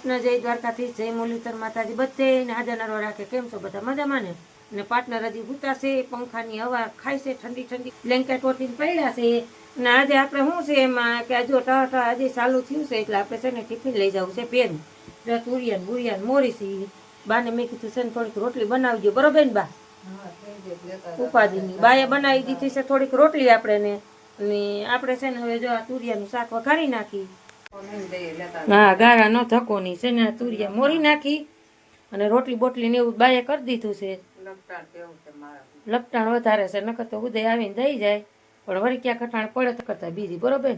કૃષ્ણ, જય દ્વારકાથી, જય મુરલીધર માતાજી. બધે હાજર નરવા રાખે. કેમ છો બધા? મજામાં ને? અને પાર્ટનર હજી ઉતારશે, પંખાની હવા ખાય છે, ઠંડી ઠંડી બ્લેન્કેટ ઓઢીને પડ્યા છે. અને આજે આપણે શું છે એમાં કે જો ટા હજી ચાલુ થયું છે એટલે આપણે છે ને ટિફિન લઈ જવું છે પેરું. તુરિયાન બુરિયાન મોરી છે. બાને મેં કીધું છે ને થોડીક રોટલી બનાવજો, બરોબર ને બા? ઉપાધિની બાએ બનાવી દીધી છે થોડીક રોટલી આપણે ને. અને આપણે છે ને હવે જો આ તુરિયાનું શાક વઘારી નાખી. હા, ગાળા નો ધક્કો નહીં છે ને, તુરિયા મોરી નાખી અને રોટલી બોટલી ને એવું બાએ કરી દીધું છે. લપટાણ વધારે છે, નકર તો ઉદય આવીને દઈ જાય, પણ વળી ક્યાં કટાણ પડે તો કરતા બીજી, બરોબર?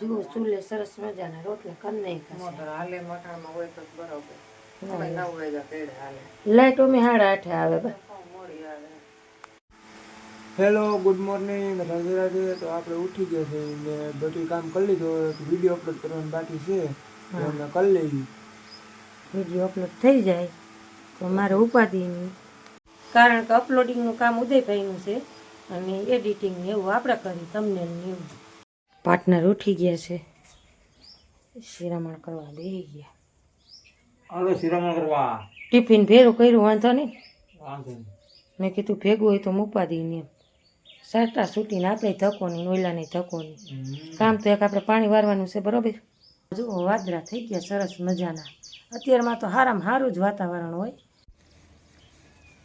જુઓ ચૂલે સરસ મજાના રોટલા કરી નાખ્યા. લાઈટ અમે 8:30 આવે બા. Hello, good morning, Radhe Radhe. તો આપણે ઉઠી ગયા છે ને બધું કામ કરી લીધું. વિડીયો અપલોડ કરવાનું બાકી છે, અમે કરી લઈ. વિડીયો અપલોડ થઈ જાય તો મારે ઉપાધિ નહીં, કારણ કે અપલોડિંગનું કામ ઉદયભાઈનું છે અને એડિટિંગ ને એવું આપણે કરી, તમને એવું. પાર્ટનર ઉઠી ગયા છે, શિરામણ કરવા બેસી ગયા. હાલો શિરામણ કરવા. ટિફિન ભેરું કર્યું, વાંધો નહીં. વાંધો નહીં. મેં કીધું ભેગું હોય તો ઉપાધિ નહીં. સાટા છૂટીને આપણે ધક્કો નહીં, નોયલાને ધક્કો નહીં. કામ તો એક આપણે પાણી વારવાનું છે, બરોબર? જુઓ વાદળા થઈ ગયા સરસ મજાના. અત્યારમાં તો સારામાં સારું જ વાતાવરણ હોય.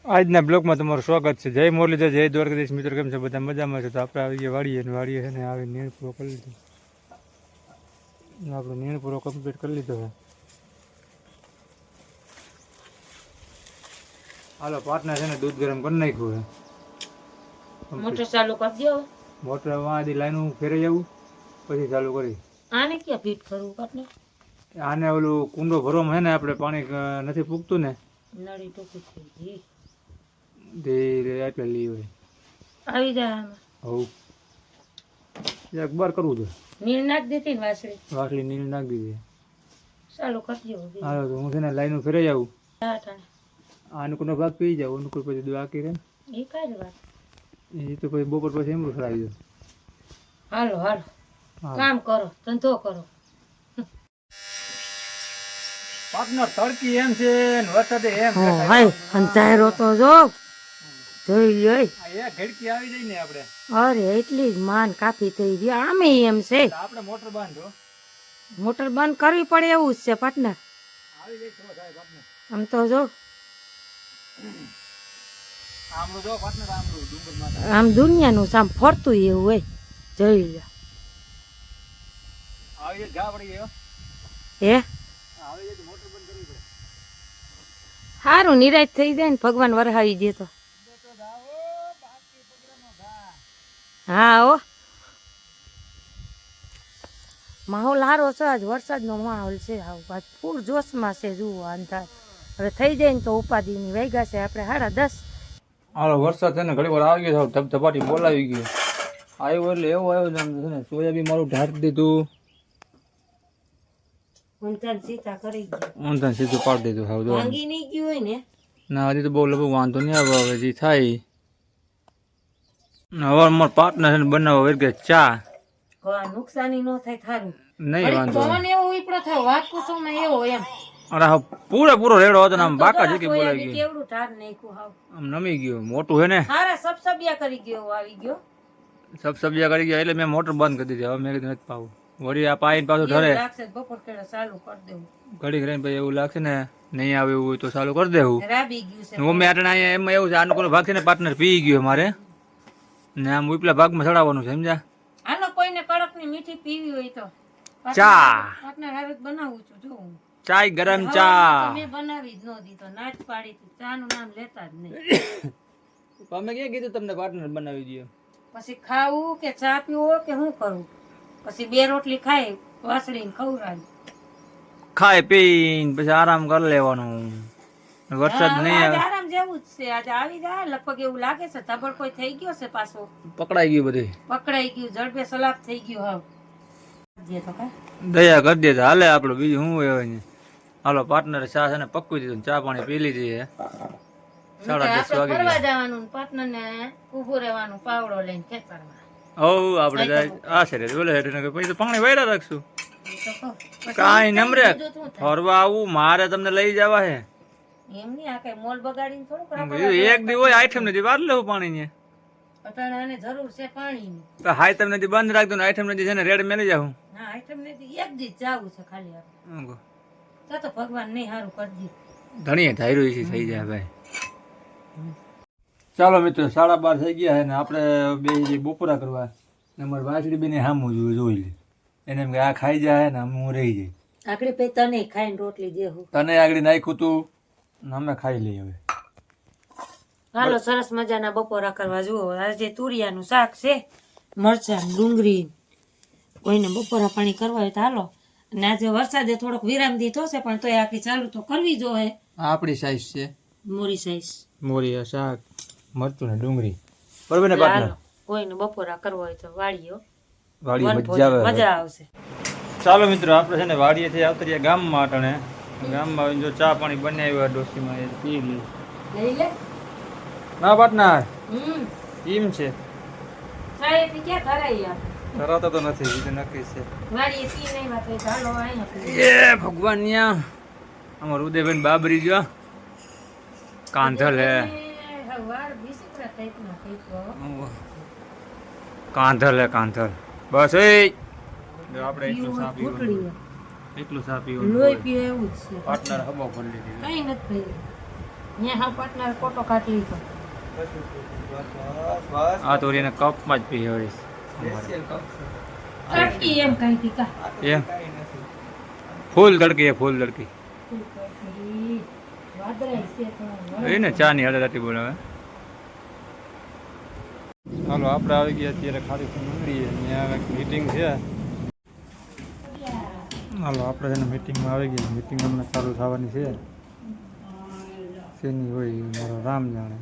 આજના બ્લોગમાં તમારું સ્વાગત છે. જય મુરલીધર, જય દ્વારકાધીશ. મિત્રો કેમ છે? બધા મજામાં છે. તો આપણે આવી ગયા વાડીએ છે ને આવી નીણ પૂરો કરી લીધો. આપણે નીણ પૂરો કમ્પ્લીટ કરી લીધો છે. હાલો પાર્ટનર છે ને દૂધ ગરમ કરી નાખ્યું છે. મોટર ચાલુ કરી દો. મોટર વાંથી લાઈન ફેરાઈ જવું પછી ચાલુ કરી. આને ક્યાં ફીટ કરવું પાર્ટનર? આને ઓલું કુંડો ભરવામાં છે ને આપણે પાણી નથી પૂગતું ને, નળી ટૂંકી થઈ ગઈ. ધીરે એટલે લઈ હોય આવી જાય આમાં. હવ એક બાર કરવું છે. નીર નાખ દીધી ને વાસળી. વાસળી નીલ નાખી દીધી. ચાલુ કરી દો. હાલો તો હું છે ને લાઈન ફેરાઈ જાઉં. ટાટા અનુકૂળનો ભાગ પી જાવ. અનુકૂળ પછી દવા આખી રહે ને એ કાંઈ વાત. એ તો પછી બપોર પછી એમ ખરાવી દો. હાલો હાલો કામ કરો, ધંધો કરો. પાર્ટનર તડકી એમ છે ને વરસાદે એમ છે. હાય અંધારો તો જો જોઈ લ્યો. એક ઘડકી આવી જાય ને આપણે. અરે એટલી જ માન કાપી થઈ ગઈ. આમે એમ છે આપણે મોટર બાંધો. મોટર બંધ કરવી પડે એવું જ છે પાર્ટનર. આવી જાય તો સાહેબ આપણે. આમ તો જો આમળું જો પાર્ટનર આમળું ડુંગર માથે. આમ દુનિયાનું સામ ફરતું એવું હોય. જોઈ લ્યો. આવી જાય જા પડી ગયો. હે આવી જાય તો મોટર બંધ કરવી પડે. સારું નિરાશ થઈ જાય ને ભગવાન વરહાવી દે તો. હા હો માહોલ સારો છે. આજ વરસાદનો માહોલ છે. આજ પૂર જોશમાં છે. જુઓ અંધાર હવે થઈ જાય ને તો ઉપાધિની વાગ્યા છે આપણે 10:30. હાલો વરસાદ છે ને ઘડી વાર આવી ગયો. ધબધબાટી બોલાવી ગયો. આવ્યો એટલે એવો આવ્યો છે ને સોયાબીન મારું ઢાંકી દીધું. ઊંધાને સીધા કરી ગયા. ઊંધાને સીધું પાડી દીધું. હાવ જો ભાંગી નહીં ગયું હોય ને. ના હજી તો બહુ લગભગ વાંધો નહીં આવે. હવે જે થાય હવે મારો પાર્ટનર છે ને બનાવવા વર્ગે ચા. નુકસાની ન થાય થારું. નહીં વાંધો. પવન એવો ઉપડો થયો વાત પૂછો માં એવો એમ. અરે હા પૂરેપૂરો રેડો હતો ને આમ બાકા જેકી બોલાઈ ગયો. કેવડું ઢાર નાખ્યું હાવ. આમ નમી ગયો. મોટું છે ને હારા સબસબિયા કરી ગયો આવી ગયો. સબસબિયા કરી ગયા એટલે મેં મોટર બંધ કરી દીધી. હવે મેં કીધું નથી પાવું. વળી આ પાઈને પાછું ઢરે લાગશે બપોર કેળે ચાલુ કરી દેવું. ઘડી કરીને પછી એવું લાગશે ને નહીં આવે એવું હોય તો ચાલુ કરી દેવું. રાબી ગયું છે. હું મેં આટલા અહીંયા એમાં એવું છે આનો કોઈ ભાગ છે ને પાર્ટનર પી ગયો મારે ને આમ ઉપલા ભાગમાં ચડાવવાનું છે સમજ્યા. આનો કોઈને કડક ની મીઠી પીવી હોય તો ચા પાર્ટનર હારે બનાવું છું જો હું. ચાય ગરમ ચા મેં બનાવી જ ન દીધો. નાચ પાડી હતી. ચા નું નામ લેતા જ નહીં. તમે ક્યાં કીધું તમને પાર્ટનર બનાવી દો? પછી ખાવું કે ચા પીવો કે શું કરવું? પછી 2 રોટલી ખાઈ વાસળીને ખવડાવી. ખાઈ પીને પછી આરામ કરી લેવાનું. વરસાદ નહીં આવે. આરામ જેવું જ છે. આજે આવી જાય લગભગ એવું લાગે છે. ધબડ કોઈ થઈ ગયો છે પાછો. પકડાઈ ગયું બધું. પકડાઈ ગયું. જડબે સલાપ થઈ ગયું. હાવ જે તો કા દયા કરી દે હાલે આપણું બીજું શું હોય ને. હાલો પાર્ટનર ચા છે ને પકવી દીધું. ચા પાણી પી લીધી. 10:30 વાગે ફરવા જવાનું. પાર્ટનર ને ઉભું રહેવાનું પાવડો લઈને ખેતરમાં. હવ આપણે આ છે બોલે પછી તો પાણી વાયરા રાખશું. એ તો કહું. પછી કાંઈ નમરે બીજું શું થાય? ફરવા આવું મારે તમને લઈ જવા હે એમ નહીં, આ કઈ મોલ બગાડીને થોડુંક રાખવાનું. એક દી હોય આઈટમ નથી વાર લેવું પાણી ને અટાણે આને જરૂર છે પાણીની. તો હાઈ તમને દી બંધ રાખજો ને આઈટમ નથી છે ને રેડ મેલી જાઉં હા, આઈટમ નથી, એક દી જાવું છે ખાલી આપણે. તો ભગવાન નહીં સારું કરજી. ધણીએ ધાર્યું છે થઈ જાય ભાઈ. ચાલો મિત્રો 12:30 થઈ ગયા છે ને આપણે બે બપોરા કરવા ને અમારે વાસળી બેને સામું જોઈ લે એને એમ કે આ ખાઈ જાય ને હું રહી જાય આકડી પે તને ખાઈને રોટલી દેવું. તને આગળ નાખ્યું તું ને અમે ખાઈ લઈએ હવે. હાલો, સરસ મજાના બપોરા કરવા. જુઓ, આજે તુરિયાનું શાક છે, મરચાં, ડુંગળી. કોઈને બપોરા પાણી કરવા હોય તો હાલો. અને આજે વરસાદે થોડોક વિરામ દીધો છે, પણ તોય આખી ચાલુ તો કરવી જોઈએ. આપણી સાઈઝ છે મોરી સાઈઝ. મોરી શાક મરચું ને ડુંગળી બરોબર ને પાર્ટનર. હાલો, કોઈને બપોરા કરવા હોય તો વાળીઓ, વાડી મજા આવશે. ચાલો મિત્રો આપણે છે ને વાડીએથી આવતા રહ્યા ગામમાં અટાણે. ગામમાં આવીને જો ચા પાણી બનાવ્યા ડોસીમાં એ પી લી. લઈ લે. ના પાર્ટનર હમ એમ છે ચાય પી ક્યાં ધરાઈ આપણે? ધરાતો તો નથી બીજું નક્કી છે. વાળીએ પી નહીં વાત હોય તો હાલો અહીંયા પી. એ ભગવાન ન્યા અમાર ઉદયબેન બાબરી જો કાંધલ હે વાળ વિચિત્ર ટાઈપના થઈ ગયો. કાંધલ હે કાંધલ બસ એ જો આપણે એટલું સા પીવું ઘૂંટડી એટલું સા પીવું લોહી પીવે એવું જ છે. પાર્ટનર હબો ભરી લીધી કઈ નથી થયું. અહીંયા હા પાર્ટનર કોટો કાઢી લીધો. આ તો એને કપમાં જ પી હરીશ કાઢી એમ કઈ ટીકા. એમ ફૂલ તડકી એ ફૂલ તડકી વાદળાઈ છે તો એ ને ચા ની હળરાટી બોલાવે. હાલો આપણે આવી ગયા અત્યારે ખાલી મંદિરે ત્યાં મીટિંગ છે. હાલો આપણે છે મીટિંગમાં આવી ગયા. મીટિંગ હમણાં ચાલુ થવાની છે. શેની હોય મારો રામ જાણે.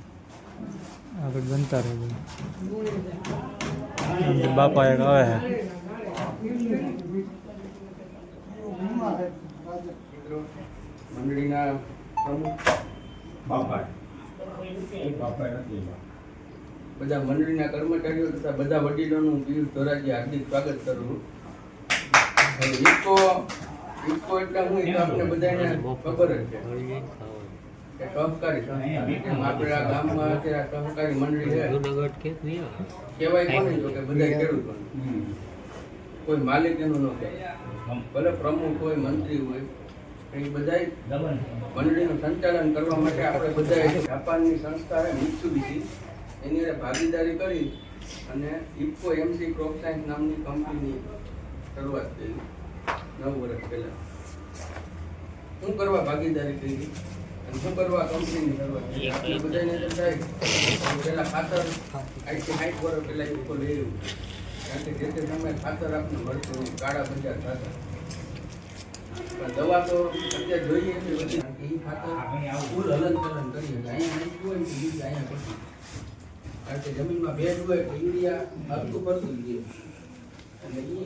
આગળ બનતા રહે બાપા એક આવે છે. મંડળીના પ્રમુખ બધા મંડળીના કર્મચારીઓ તથા બધા વડીલોનું હું પિયુષ ધોરાજી હાર્દિક સ્વાગત કરું છું. ઇફકો એટલે હું એ તો આપણે બધાને ખબર જ છે કે સહકારી સંસ્થા. જેમ આપણે આ ગામમાં અત્યારે સહકારી મંડળી છે, કહેવાય કોને જો કે બધા ખેડૂતોને, કોઈ માલિક એનું ન કહેવાય. ભલે પ્રમુખ હોય, મંત્રી હોય, એ બધા મંડળીનું સંચાલન કરવા માટે આપણે બધા જાપાનની સંસ્થા છે મિત્સુબિશી, એની સાથે ભાગીદારી કરી અને ઇફકો એમસી ક્રોપ સાયન્સ નામની કંપનીની શરૂઆત કરી 9 વર્ષ પહેલા. શું કરવા ભાગીદારી કરી અને શું કરવા કંપનીની શરૂઆત કરી? આપણે બધાને તો થાય પહેલા ખાતર 60 વર્ષ પહેલા ઇફકો લઈ રહ્યું, કારણ કે જે તે સમયે ખાતર આપણે મળતું કાળા બજાર થતા. દવા તો અત્યારે જોઈએ છે બધી, એ ખાતર ફૂલ હલન ચલન કરીએ. અહીંયા નાખ્યું હોય તો બીજું અહીંયા પડતું, કારણ કે જમીનમાં ભેજ હોય તો યુરિયા ભાગતું પડતું જ રહે. અને એ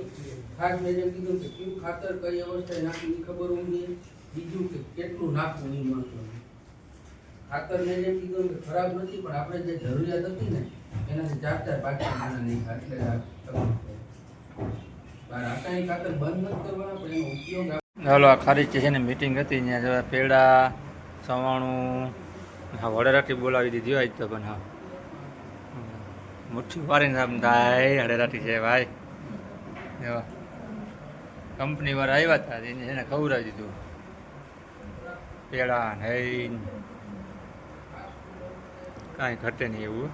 ખાસ મેં જેમ કીધું કે કયું ખાતર કઈ અવસ્થાએ નાખવું એ ખબર હોવી જોઈએ. બીજું કે કેટલું નાખવું એ મહત્વનું. ખાતર મેં જેમ કીધું કે ખરાબ નથી, પણ આપણે જે જરૂરિયાત હતી ને એનાથી 4-4 પાછળ નહીં એટલે રાસાયણિક ખાતર બંધ નથી કરવાના, પણ એનો ઉપયોગ. હાલો આ ખારી છે ને મીટિંગ હતી ત્યાં જવા પેડા સવાણું હા વડેરાટી બોલાવી દીધી હોય તો પણ હા મુઠ્ઠી વારીને આમ થાય હડેરાટી છે ભાઈ. એવા કંપની વાળા આવ્યા હતા એને છે ને ખવડાવી દીધું પેડા ને કાંઈ ઘટે નહીં એવું.